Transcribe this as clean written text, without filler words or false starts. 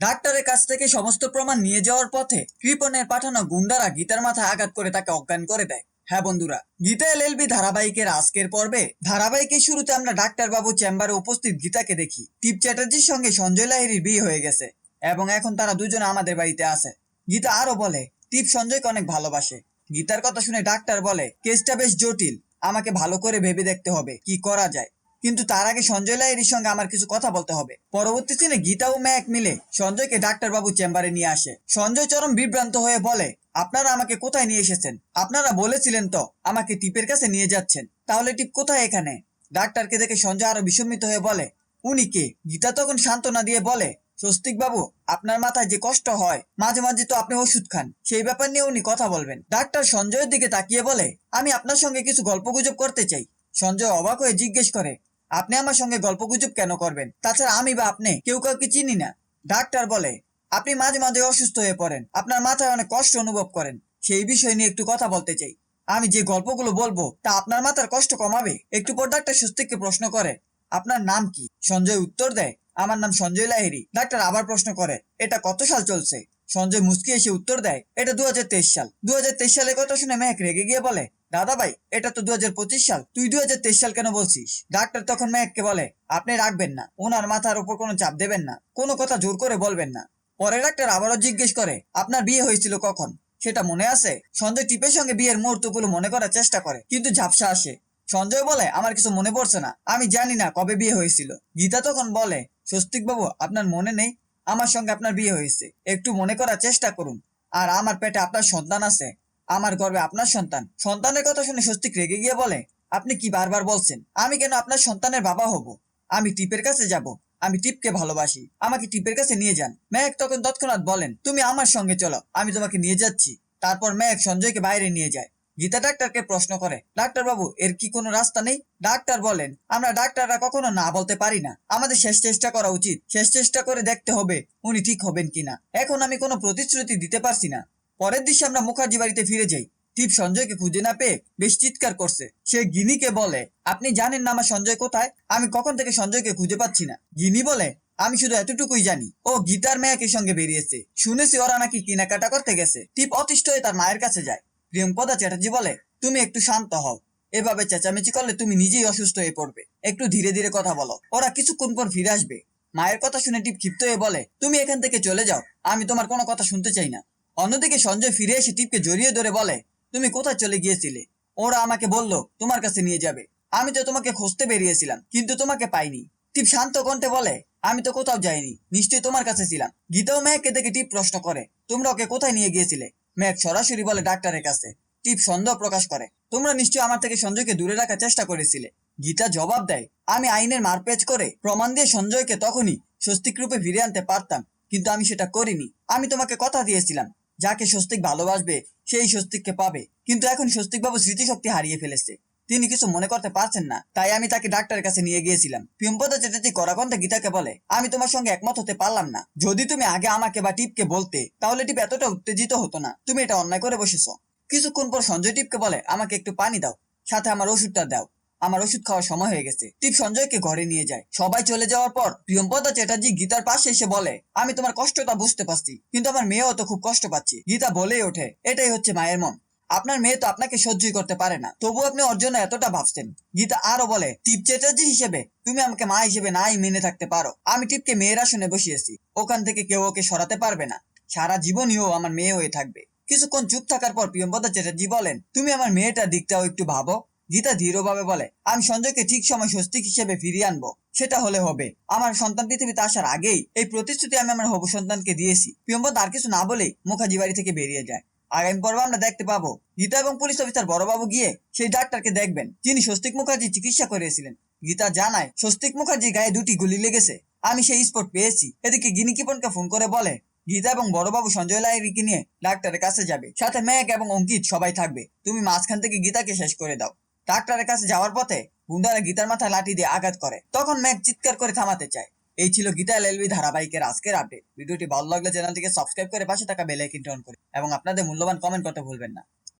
ডাক্তারের কাছ থেকে সমস্ত প্রমাণ নিয়ে যাওয়ার পথে কৃপণের পাঠানো গুন্ডারা গীতার মাথায় আঘাত করে তাকে অজ্ঞান করে দেয়। হ্যাঁ বন্ধুরা, গীতা এলএলবি ধারাবাহিকের আজকের পর্বে ধারাবাহিকের শুরুতে আমরা ডাক্তারবাবু চেম্বারে উপস্থিত গীতাকে দেখি। টিপ চ্যাটার্জির সঙ্গে সঞ্জয় লাহিড়ীর বিয়ে হয়ে গেছে এবং এখন তারা দুজনে আমাদের বাড়িতে আছে। গীতা আরো বলে টিপ সঞ্জয়কে অনেক ভালোবাসে। গীতার কথা শুনে ডাক্তার বলে কেসটা বেশ জটিল, আমাকে ভালো করে ভেবে দেখতে হবে কি করা যায়, কিন্তু তার আগে সঞ্জয় লাহিড়ীর সঙ্গে আমার কিছু কথা বলতে হবে। পরবর্তী দিনে গীতা ও ম্যাক মিলে সঞ্জয়কে ডাক্তারবাবু চেম্বারে নিয়ে আসে। সঞ্জয় চরম বিভ্রান্ত হয়ে বলে আপনারা আমাকে কোথায় নিয়ে এসেছেন? আপনারা বলেছিলেন তো আমাকে টিপের কাছে নিয়ে যাচ্ছেন, তাহলে টিপ কোথায় এখানে? ডাক্তারকে দেখে সঞ্জয় আরো বিস্মিত হয়ে বলে উনি কে? গীতা তখন সান্ত্বনা দিয়ে বলে স্বস্তিক বাবু, আপনার মাথায় যে কষ্ট হয় মাঝে মাঝে তো আপনি ওষুধ খান, সেই ব্যাপার নিয়ে উনি কথা বলবেন। ডাক্তার সঞ্জয়ের দিকে তাকিয়ে বলে আমি আপনার সঙ্গে কিছু গল্পগুজব করতে চাই। সঞ্জয় অবাক হয়ে জিজ্ঞেস করে আপনি আমার সঙ্গে গল্পগুজব কেন করবেন? তাছাড়া আমি বা আপনি কেউ কাউকে চিনি না। ডাক্তার বলে আপনি মাঝে মাঝে অসুস্থ হয়ে পড়েন, আপনার মাথায় অনেক কষ্ট অনুভব করেন, সেই বিষয় নিয়ে একটু কথা বলতে চাই। আমি যে গল্পগুলো বলবো তা আপনার মাথার কষ্ট কমাবে। একটু পর ডাক্তার স্বস্তিককে প্রশ্ন করে আপনার নাম কি? সঞ্জয় উত্তর দেয় আমার নাম সঞ্জয় লাহিড়ী। ডাক্তার আবার প্রশ্ন করে এটা কত সাল চলছে? সঞ্জয় মুচকি এসে উত্তর দেয় এটা 2023 সাল। 2023 সালের কথা শুনে মেহেক রেগে গিয়ে বলে দাদা ভাই, এটা তো 2025 সাল, তুই 2023 সাল কেন বলছিস? ডাক্তার তখন মেহেককে বলে আপনি রাখবেন না, ওনার মাথার উপর কোনো চাপ দেবেন না, কোনো কথা জোর করে বলবেন না। পরে ডাক্তার আবারও জিজ্ঞেস করে আপনার বিয়ে হয়েছিল কখন? সেটা মনে আছে? সঞ্জয় টিপের সঙ্গে বিয়ের মুহূর্তগুলো মনে করার চেষ্টা করে কিন্তু ঝাপসা আসে। সঞ্জয় বলে আমার কিছু মনে পড়ছে না, আমি জানি না কবে বিয়ে হয়েছিল। গীতা তখন বলে স্বস্তিক বাবু, আপনার মনে নেই? আমার সঙ্গে আপনার বিয়ে হয়েছে, একটু মনে করার চেষ্টা করুন। আর আমার পেটে আপনার সন্তান আছে, আমার গর্বে আপনার সন্তান। সন্তানের কথা শুনে স্বস্তিক রেগে গিয়ে বলে আপনি কি বারবার বলছেন? আমি কেন আপনার সন্তানের বাবা হব? আমি টিপের কাছে যাব, আমি টিপকে ভালোবাসি, আমাকে টিপের কাছে নিয়ে যান। মেহেক তখন তৎক্ষণাৎ বলেন তুমি আমার সঙ্গে চলো, আমি তোমাকে নিয়ে যাচ্ছি। তারপর মেহেক সঞ্জয়কে বাইরে নিয়ে যায়। গীতা ডাক্তারকে প্রশ্ন করে ডাক্তার বাবু, এর কি কোনো রাস্তা নেই? ডাক্তার বলেন আমরা ডাক্তাররা কখনো না বলতে পারি না, আমাদের শেষ চেষ্টা করা উচিত, শেষ চেষ্টা করে দেখতে হবে উনি ঠিক হবেন কিনা। এখন আমি কোনো প্রতিশ্রুতি দিতে পারছি না। পরের দৃশ্যে আমরা মুখার্জি বাড়িতে ফিরে যাই। টিপ সঞ্জয়কে খুঁজে না পেয়ে বেশ চিৎকার করছে। সে গিনিকে বলে আপনি জানেন না আমার সঞ্জয় কোথায়? আমি কখন থেকে সঞ্জয়কে খুঁজে পাচ্ছি না। গিনি বলে আমি শুধু এতটুকুই জানি ও গীতার মেয়েকে সঙ্গে বেরিয়েছে, শুনেছি ওরা নাকি কেনাকাটা করতে গেছে। টিপ অতিষ্ঠ হয়ে তার মায়ের কাছে যায়। প্রিয়ঙ্কদা চ্যাটার্জি বলে তুমি একটু শান্ত হও, এভাবে চেঁচামেচি করলে তুমি নিজেই অসুস্থ হয়ে পড়বে, একটু ধীরে ধীরে কথা বলো, ওরা কিছুক্ষণ পর ফিরে আসবে। মায়ের কথা শুনে টিপ ক্ষিপ্ত হয়ে বলে তুমি এখান থেকে চলে যাও, আমি তোমার কোনো কথা শুনতে চাই না। অন্যদিকে সঞ্জয় ফিরে এসে টিপকে জড়িয়ে ধরে বলে তুমি কোথায় চলে গিয়েছিলে? ওরা আমাকে বললো তোমার কাছে নিয়ে যাবে, আমি তো তোমাকে খুঁজতে বেরিয়েছিলাম কিন্তু তোমাকে পাইনি। টিপ শান্ত কণ্ঠে বলে আমি তো কোথাও যাইনি, নিশ্চয়ই তোমার কাছে ছিলাম। গীতাও মেহেককে দেখে টিপ প্রশ্ন করে তোমরা ওকে কোথায় নিয়ে গিয়েছিলে? মেহেক সরাসরি বলে ডাক্তারের কাছে। টিপ সন্দেহ প্রকাশ করে তোমরা নিশ্চয়ই আমার থেকে সঞ্জয়কে দূরে রাখার চেষ্টা করেছিলে। গীতা জবাব দেয় আমি আইনের মারপ্যাচ করে প্রমাণ দিয়ে সঞ্জয়কে তখনই স্বস্তিক রূপে ফিরে আনতে পারতাম, কিন্তু আমি সেটা করিনি। আমি তোমাকে কথা দিয়েছিলাম যাকে স্বস্তিক ভালোবাসবে সেই স্বস্তিককে পাবে, কিন্তু এখন স্বস্তিক বাবু স্মৃতিশক্তি হারিয়ে ফেলেছে, তিনি কিছু মনে করতে পারছেন না, তাই আমি তাকে ডাক্তারের কাছে নিয়ে গিয়েছিলাম। প্রিয়ঙ্কদা চ্যাটার্জি কড়াকণ্ঠে গীতাকে বলে আমি তোমার সঙ্গে একমত হতে পারলাম না, যদি তুমি আগে আমাকে বা টিপকে বলতে তাহলে টিপ এতটা উত্তেজিত হতো না, তুমি এটা অন্যায় করে বসেছো। কিছুক্ষণ পর সঞ্জয় টিপকে বলে আমাকে একটু পানি দাও, সাথে আমার ওষুধটা দাও, আমার ওষুধ খাওয়ার সময় হয়ে গেছে। টিপ সঞ্জয়কে ঘরে নিয়ে যায়। সবাই চলে যাওয়ার পর প্রিয়ঙ্কদা চ্যাটার্জি গীতার পাশে এসে বলে আমি তোমার কষ্টটা বুঝতে পারছি, কিন্তু আমার মেয়েও তো খুব কষ্ট পাচ্ছে। গীতা বলেই ওঠে এটাই হচ্ছে মায়ের মন, আপনার মেয়ে তো আপনাকে সহ্যই করতে পারে না, তবু আপনি ওর জন্য এতটা ভাবছেন। গীতা আরো বলে টিপ চ্যাটার্জি হিসেবে তুমি আমাকে মা হিসেবে নাই মেনে থাকতে পারো, আমি টিপকে মেয়ের আসনে বসিয়েছি, ওখান থেকে কেউ ওকে সরাতে পারবে না, সারা জীবনই ও আমার মেয়ে হয়ে থাকবে। কিছুক্ষণ চুপ থাকার পর প্রিয়ঙ্কদা চ্যাটার্জি বলেন তুমি আমার মেয়েটার দিকটাও একটু ভাবো। গীতা দৃঢ়ভাবে বলে আমি সঞ্জয়কে ঠিক সময় স্বস্তিক হিসেবে ফিরিয়ে আনবো, সেটা হলে হবে, আমার সন্তান পৃথিবীতে আসার আগেই এই প্রতিশ্রুতি আমি আমার হবু সন্তানকে দিয়েছি। প্রিয়ঙ্কদা আর কিছু না বলেই মুখার্জি বাড়ি থেকে বেরিয়ে যায়। আগামী পর্বে আমরা দেখতে পাবো গীতা এবং পুলিশ অফিসার বড়বাবু গিয়ে সেই ডাক্তারকে দেখবেন যিনি স্বস্তিক মুখার্জি চিকিৎসা করিয়েছিলেন। গীতা জানায় স্বস্তিক মুখার্জি গায়ে 2টি গুলি লেগেছে, আমি সেই স্পট পেয়েছি। এদিকে গিনি কিপনকে ফোন করে বলে গীতা এবং বড়বাবু সঞ্জয় লাহিড়ীকে নিয়ে ডাক্তারের কাছে যাবে, সাথে মেহেক এবং অঙ্কিত সবাই থাকবে, তুমি মাঝখান থেকে গীতাকে শেষ করে দাও। ডাক্তারের কাছে যাওয়ার পথে গুন্ডারা গীতার মাথায় লাঠি দিয়ে আঘাত করে, তখন মেহেক চিৎকার করে থামাতে চায়। এই ছিল গীতা এলএলবি ধারাবাহিকের আজকের আপডেট। ভিডিওটি ভালো লাগলে চ্যানেলটিকে সাবস্ক্রাইব করে পাশে থাকা বেল আইকনটি অন করে এবং আপনাদের মূল্যবান কমেন্ট করতে ভুলবেন না।